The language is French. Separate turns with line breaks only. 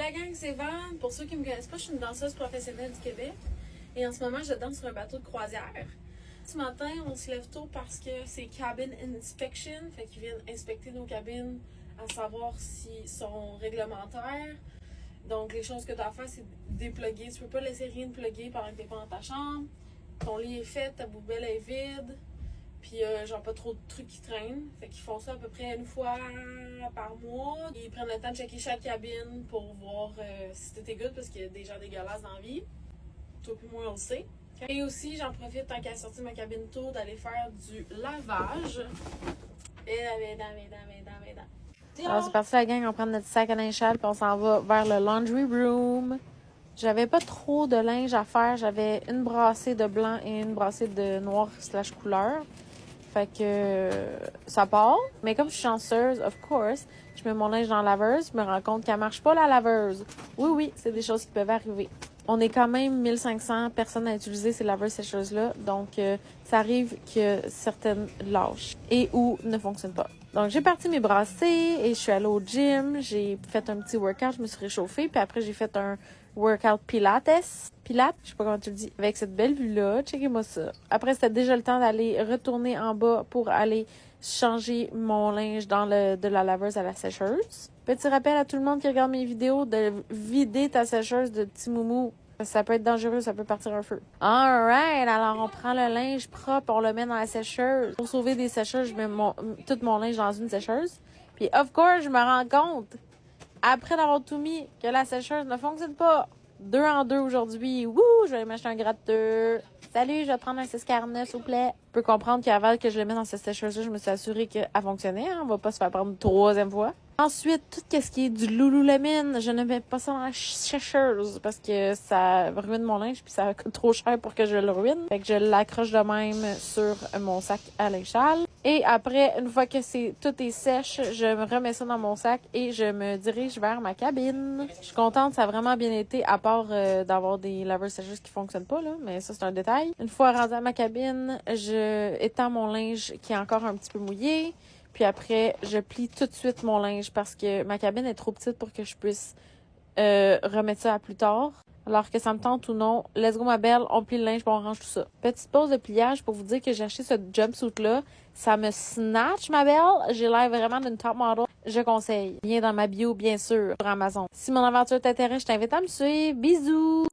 la gang, c'est Van. Pour ceux qui me connaissent pas, je suis une danseuse professionnelle du Québec. Et en ce moment, je danse sur un bateau de croisière. Ce matin, on se lève tôt parce que c'est cabin inspection. Fait qu'ils viennent inspecter nos cabines à savoir s'ils sont réglementaires. Donc, les choses que tu as à faire, c'est dépluguer. Tu peux pas laisser rien de pluguer pendant que tu n'es pas dans ta chambre. Ton lit est fait, ta poubelle est vide. Puis, genre, pas trop de trucs qui traînent. Fait qu'ils font ça à peu près une fois par mois. Ils prennent le temps de checker chaque cabine pour voir si tout est good parce qu'il y a des gens dégueulasses dans la vie. Toi puis moi, on le sait. Et aussi, j'en profite tant qu'à sortir de ma cabine tôt d'aller faire du lavage.
Alors, c'est parti la gang, on prend notre sac à linge sale puis on s'en va vers le laundry room. J'avais pas trop de linge à faire. J'avais une brassée de blanc et une brassée de noir / couleur. Fait que ça part. Mais comme je suis chanceuse, of course, je mets mon linge dans la laveuse. Je me rends compte qu'elle marche pas la laveuse. Oui, c'est des choses qui peuvent arriver. On est quand même 1500 personnes à utiliser ces laveuses sécheuses-là. Donc, ça arrive que certaines lâchent et ou ne fonctionnent pas. Donc, j'ai parti mes brassées et je suis allée au gym. J'ai fait un petit workout, je me suis réchauffée. Puis après, j'ai fait un workout pilates, je sais pas comment tu le dis, avec cette belle vue-là. Checkez-moi ça. Après, c'était déjà le temps d'aller retourner en bas pour aller changer mon linge de la laveuse à la sécheuse. Petit rappel à tout le monde qui regarde mes vidéos de vider ta sécheuse de petit moumou. Ça peut être dangereux, ça peut partir un feu. Alright, alors on prend le linge propre, on le met dans la sécheuse. Pour sauver des sécheuses, je mets tout mon linge dans une sécheuse. Puis of course, je me rends compte, après d'avoir tout mis, que la sécheuse ne fonctionne pas. 2 en 2 aujourd'hui. Wouh, je vais aller m'acheter un gratteur. Salut, je vais prendre un 649, s'il vous plaît. Je peux comprendre qu'avant que je le mette dans cette sécheuse-là, je me suis assurée qu'elle fonctionnait. Hein? On va pas se faire prendre une 3e fois. Ensuite, tout ce qui est du Lululemon, je ne mets pas ça dans la sécheuse parce que ça ruine mon linge puis ça coûte trop cher pour que je le ruine. Fait que je l'accroche de même sur mon sac à linge sale. Et après, une fois que tout est sèche, je me remets ça dans mon sac et je me dirige vers ma cabine. Je suis contente, ça a vraiment bien été, à part d'avoir des laveurs sécheuses qui fonctionnent pas, là, mais ça, c'est un détail. Une fois rendue à ma cabine, je étends mon linge qui est encore un petit peu mouillé. Puis après, je plie tout de suite mon linge parce que ma cabine est trop petite pour que je puisse remettre ça à plus tard. Alors que ça me tente ou non, let's go ma belle, on plie le linge puis on range tout ça. Petite pause de pliage pour vous dire que j'ai acheté ce jumpsuit-là. Ça me snatch ma belle. J'ai l'air vraiment d'une top model. Je conseille. Lien dans ma bio, bien sûr, sur Amazon. Si mon aventure t'intéresse, je t'invite à me suivre. Bisous!